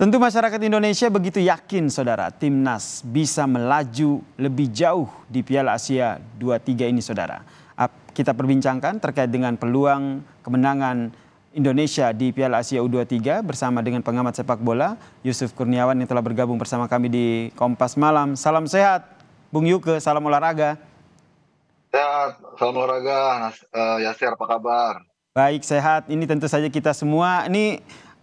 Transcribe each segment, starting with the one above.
Tentu masyarakat Indonesia begitu yakin saudara timnas bisa melaju lebih jauh di Piala Asia 23 ini saudara. Kita perbincangkan terkait dengan peluang kemenangan Indonesia di Piala Asia U23 bersama dengan pengamat sepak bola Yusuf Kurniawan yang telah bergabung bersama kami di Kompas Malam. Salam sehat Bung Yuke, salam olahraga. Sehat, salam olahraga, Yasir apa kabar? Baik, sehat. Ini tentu saja kita semua ini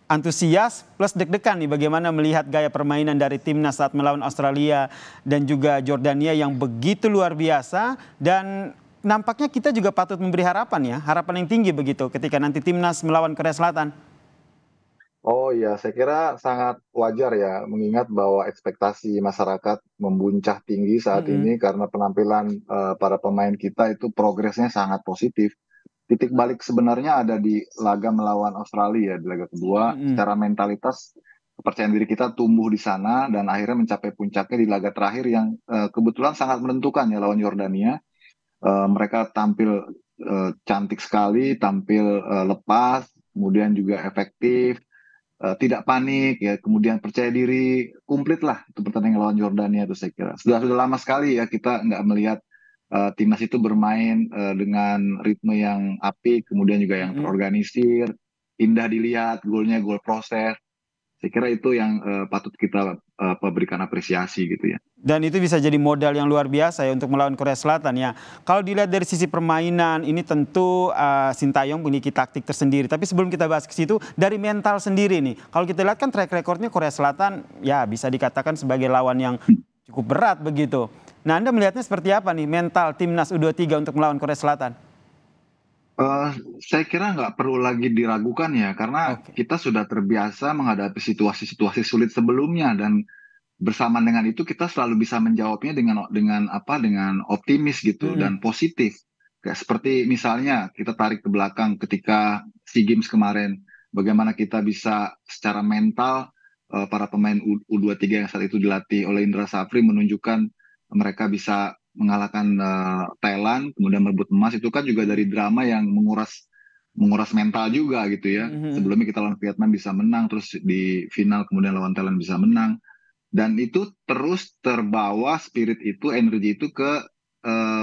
antusias plus deg-degan nih bagaimana melihat gaya permainan dari timnas saat melawan Australia dan juga Jordania yang begitu luar biasa, dan nampaknya kita juga patut memberi harapan ya, harapan yang tinggi begitu ketika nanti timnas melawan Korea Selatan. Oh iya, saya kira sangat wajar ya, mengingat bahwa ekspektasi masyarakat membuncah tinggi saat Mm-mm, ini karena penampilan para pemain kita itu progresnya sangat positif. Titik balik sebenarnya ada di laga melawan Australia di laga kedua. mm-mm. Secara mentalitas, kepercayaan diri kita tumbuh di sana dan akhirnya mencapai puncaknya di laga terakhir yang kebetulan sangat menentukan ya lawan Yordania. Mereka tampil cantik sekali, tampil lepas, kemudian juga efektif, tidak panik, ya, kemudian percaya diri, komplit lah itu pertandingan lawan Yordania itu saya kira. Sudah lama sekali ya kita nggak melihat timnas itu bermain dengan ritme yang apik, kemudian juga yang Mm-mm. terorganisir, indah dilihat, golnya gol proses. Saya kira itu yang patut kita berikan apresiasi gitu ya. Dan itu bisa jadi modal yang luar biasa ya untuk melawan Korea Selatan ya. Kalau dilihat dari sisi permainan ini tentu Sintayong memiliki taktik tersendiri. Tapi sebelum kita bahas ke situ, dari mental sendiri nih. Kalau kita lihat kan track recordnya Korea Selatan ya bisa dikatakan sebagai lawan yang cukup berat begitu. Nah, Anda melihatnya seperti apa nih mental timnas U23 untuk melawan Korea Selatan? Eh, saya kira nggak perlu lagi diragukan ya, karena Oke. kita sudah terbiasa menghadapi situasi-situasi sulit sebelumnya dan bersamaan dengan itu kita selalu bisa menjawabnya dengan optimis gitu Mm-mm. dan positif. Kayak seperti misalnya kita tarik ke belakang ketika SEA Games kemarin, bagaimana kita bisa secara mental para pemain U23 yang saat itu dilatih oleh Indra Safri menunjukkan mereka bisa mengalahkan Thailand, kemudian merebut emas, itu kan juga dari Mm-mm. drama yang menguras menguras mental juga gitu ya. Mm-mm. Sebelumnya kita lawan Vietnam bisa menang, terus di final kemudian lawan Thailand bisa menang, dan itu terus terbawa spirit itu, energi itu ke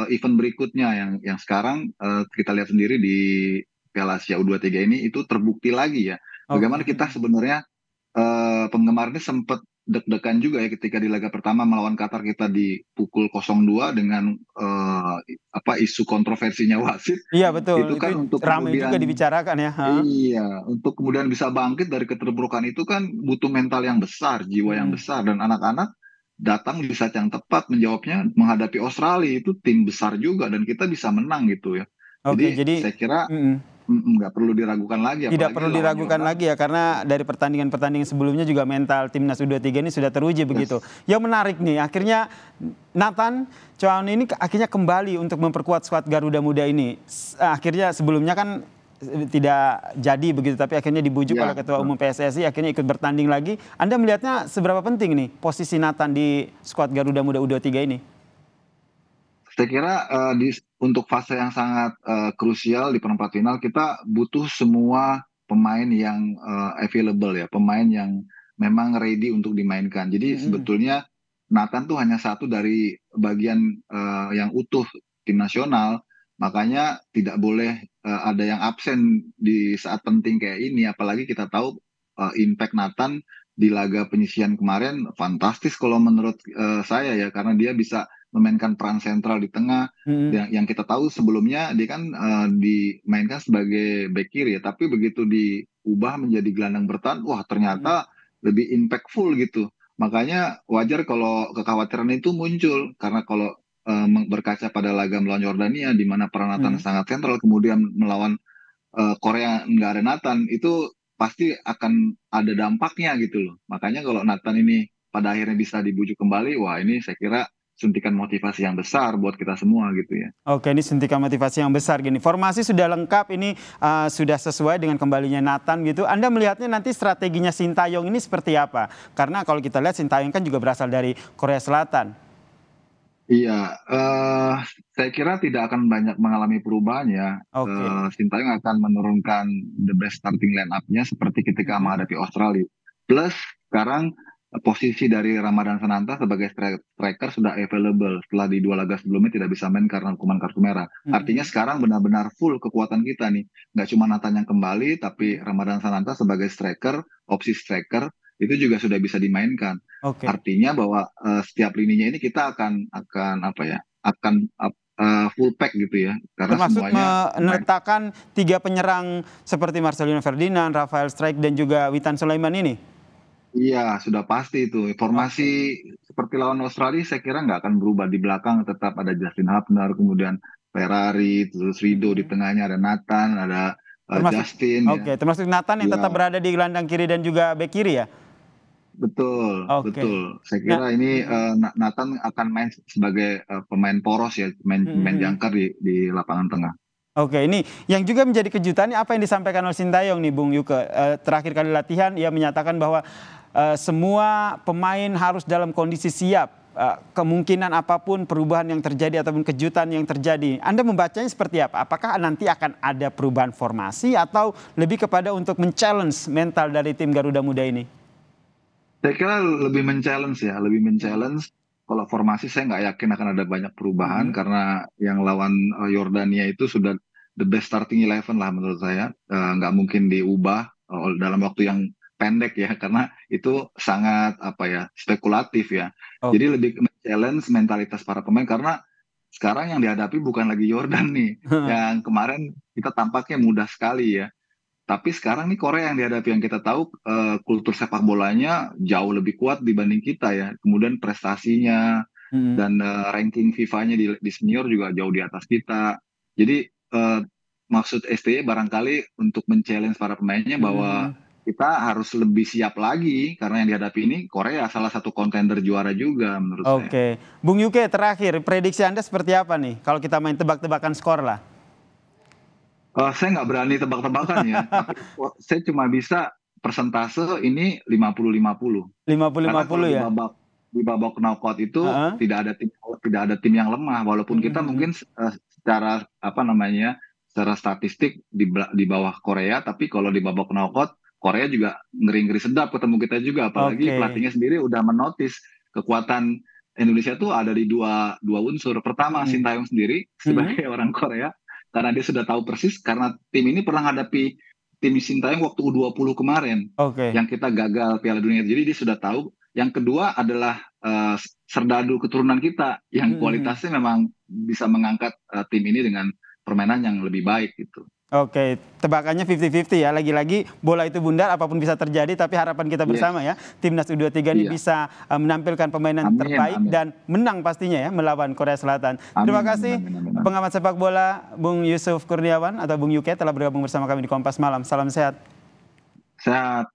event berikutnya yang sekarang kita lihat sendiri di Piala Asia U23 ini itu terbukti lagi ya. Oke. Bagaimana kita sebenarnya penggemar ini sempat deg-degan juga ya ketika di laga pertama melawan Qatar kita dipukul 0-2 dengan isu kontroversinya wasit. Iya betul, Itu itu kan untuk ramai juga kemudian, dibicarakan ya. Ha? iya, untuk kemudian bisa bangkit dari keterpurukan itu kan butuh mental yang besar, jiwa yang Mm-mm. besar, dan anak-anak datang di saat yang tepat menjawabnya, menghadapi Australia itu tim besar juga dan kita bisa menang gitu ya. Oke, Jadi jadi saya kira mm-mm, nggak perlu diragukan lagi, tidak apalagi perlu lawan diragukan Yordania. lagi ya, karena dari pertandingan-pertandingan sebelumnya juga mental timnas U23 ini sudah teruji begitu. Yes. Yang menarik nih, akhirnya Nathan Chow ini akhirnya kembali untuk memperkuat skuad Garuda Muda ini. Akhirnya sebelumnya kan tidak jadi begitu, tapi akhirnya dibujuk oleh Ya, Ketua betul. Umum PSSI, akhirnya ikut bertanding lagi. Anda melihatnya seberapa penting nih posisi Nathan di skuad Garuda Muda U23 ini? Saya kira untuk fase yang sangat krusial di perempat final kita butuh semua pemain yang available ya, pemain yang memang ready untuk dimainkan. Jadi Mm-mm. sebetulnya Nathan tuh hanya satu dari bagian yang utuh tim nasional, makanya tidak boleh ada yang absen di saat penting kayak ini. Apalagi kita tahu impact Nathan di laga penyisihan kemarin fantastis kalau menurut saya ya, karena dia bisa memainkan peran sentral di tengah. Mm-mm. Yang kita tahu sebelumnya dia kan dimainkan sebagai back kiri ya, tapi begitu diubah menjadi gelandang bertahan, wah Mm-mm. ternyata lebih impactful gitu. Makanya wajar kalau kekhawatiran itu muncul, karena kalau berkaca pada laga melawan Yordania di mana peran Nathan Mm-mm. sangat sentral, kemudian melawan Korea nggak ada Nathan, itu pasti akan ada dampaknya gitu loh. Makanya kalau Nathan ini pada akhirnya bisa dibujuk kembali, wah ini saya kira suntikan motivasi yang besar buat kita semua gitu ya. Oke, ini suntikan motivasi yang besar gini. Formasi sudah lengkap, ini sudah sesuai dengan kembalinya Nathan gitu. Anda melihatnya nanti strateginya Sintayong ini seperti apa? Karena kalau kita lihat Sintayong kan juga berasal dari Korea Selatan. Iya, saya kira tidak akan banyak mengalami perubahan ya. Oke. Sintayong akan menurunkan the best starting line up-nya seperti ketika Mm-mm. menghadapi Australia. Plus sekarang posisi dari Ramadan Sananta sebagai striker sudah available setelah di 2 laga sebelumnya tidak bisa main karena hukuman kartu merah. Artinya Mm-mm. sekarang benar-benar full kekuatan kita nih. Nggak cuma Nathan yang kembali, tapi Mm. Ramadan Sananta sebagai striker, opsi striker itu juga sudah bisa dimainkan. Oke. Artinya bahwa setiap lininya ini kita akan apa ya? Akan full pack gitu ya. Karena Termasuk semuanya pemain. meletakkan 3 penyerang seperti Marcelino Ferdinand, Rafael Struijk dan juga Witan Sulaiman ini. Iya, sudah pasti itu. Formasi Oke. seperti lawan Australia saya kira nggak akan berubah. Di belakang tetap ada Justin Hubner, kemudian Ferrari, terus Rido di Mm-mm. tengahnya ada Nathan, ada Termasuk Justin ya. oke, termasuk Nathan yang tetap Iya, berada di gelandang kiri dan juga bek kiri ya. betul, Oke. betul. Saya Nah, kira ini Nathan akan main sebagai pemain poros ya, pemain mm-mm. jangkar di lapangan tengah. Oke, ini yang juga menjadi kejutan ini apa yang disampaikan oleh Sintayong nih, Bung Yuke. Terakhir kali latihan ia menyatakan bahwa semua pemain harus dalam kondisi siap. Kemungkinan apapun perubahan yang terjadi ataupun kejutan yang terjadi. Anda membacanya seperti apa? Apakah nanti akan ada perubahan formasi atau lebih kepada untuk men-challenge mental dari tim Garuda Muda ini? Saya kira lebih men-challenge ya, lebih Mm, men-challenge. Kalau formasi saya nggak yakin akan ada banyak perubahan mm, karena yang lawan Yordania itu sudah the best starting 11 lah menurut saya. Nggak mungkin diubah dalam waktu yang pendek ya karena itu sangat apa ya spekulatif ya. Jadi Oke. lebih ke challenge mentalitas para pemain karena sekarang yang dihadapi bukan lagi Yordan nih. Yang kemarin kita tampaknya mudah sekali ya. Tapi sekarang nih Korea yang dihadapi yang kita tahu kultur sepak bolanya jauh lebih kuat dibanding kita ya. Kemudian prestasinya Mm, dan ranking FIFA-nya di senior juga jauh di atas kita. Jadi maksud STY barangkali untuk men-challenge para pemainnya bahwa mm. kita harus lebih siap lagi karena yang dihadapi ini Korea salah satu kontender juara juga menurut saya. Oke, Bung Yuke terakhir prediksi Anda seperti apa nih kalau kita main tebak-tebakan skor lah? Saya nggak berani tebak-tebakan ya, tapi saya cuma bisa persentase ini 50-50. Lima puluh lima Karena kalau puluh ya? di babak knockout itu Heeh. tidak ada tim yang lemah walaupun kita Mhm. mungkin secara apa namanya secara statistik di bawah Korea tapi kalau di babak knockout Korea juga ngeri-ngeri sedap ketemu kita juga apalagi Oke. pelatihnya sendiri udah menotis kekuatan Indonesia tuh ada di dua dua unsur. Pertama Mhm. Sintayong sendiri Mhm. sebagai orang Korea karena dia sudah tahu persis karena tim ini pernah hadapi tim Sintayong waktu U20 kemarin Oke. yang kita gagal Piala Dunia. Jadi dia sudah tahu. Yang kedua adalah serdadu keturunan kita yang Mhm. kualitasnya memang bisa mengangkat tim ini dengan permainan yang lebih baik gitu. Oke, tebakannya 50-50 ya. Lagi-lagi bola itu bundar, apapun bisa terjadi. Tapi harapan kita Yes, bersama ya, timnas U23 ini iya. bisa menampilkan permainan Amin, terbaik amin. dan menang pastinya ya melawan Korea Selatan. Terima Amin, amin, kasih amin, amin, amin. pengamat sepak bola Bung Yusuf Kurniawan atau Bung Yuke telah bergabung bersama kami di Kompas Malam. Salam sehat. Sehat.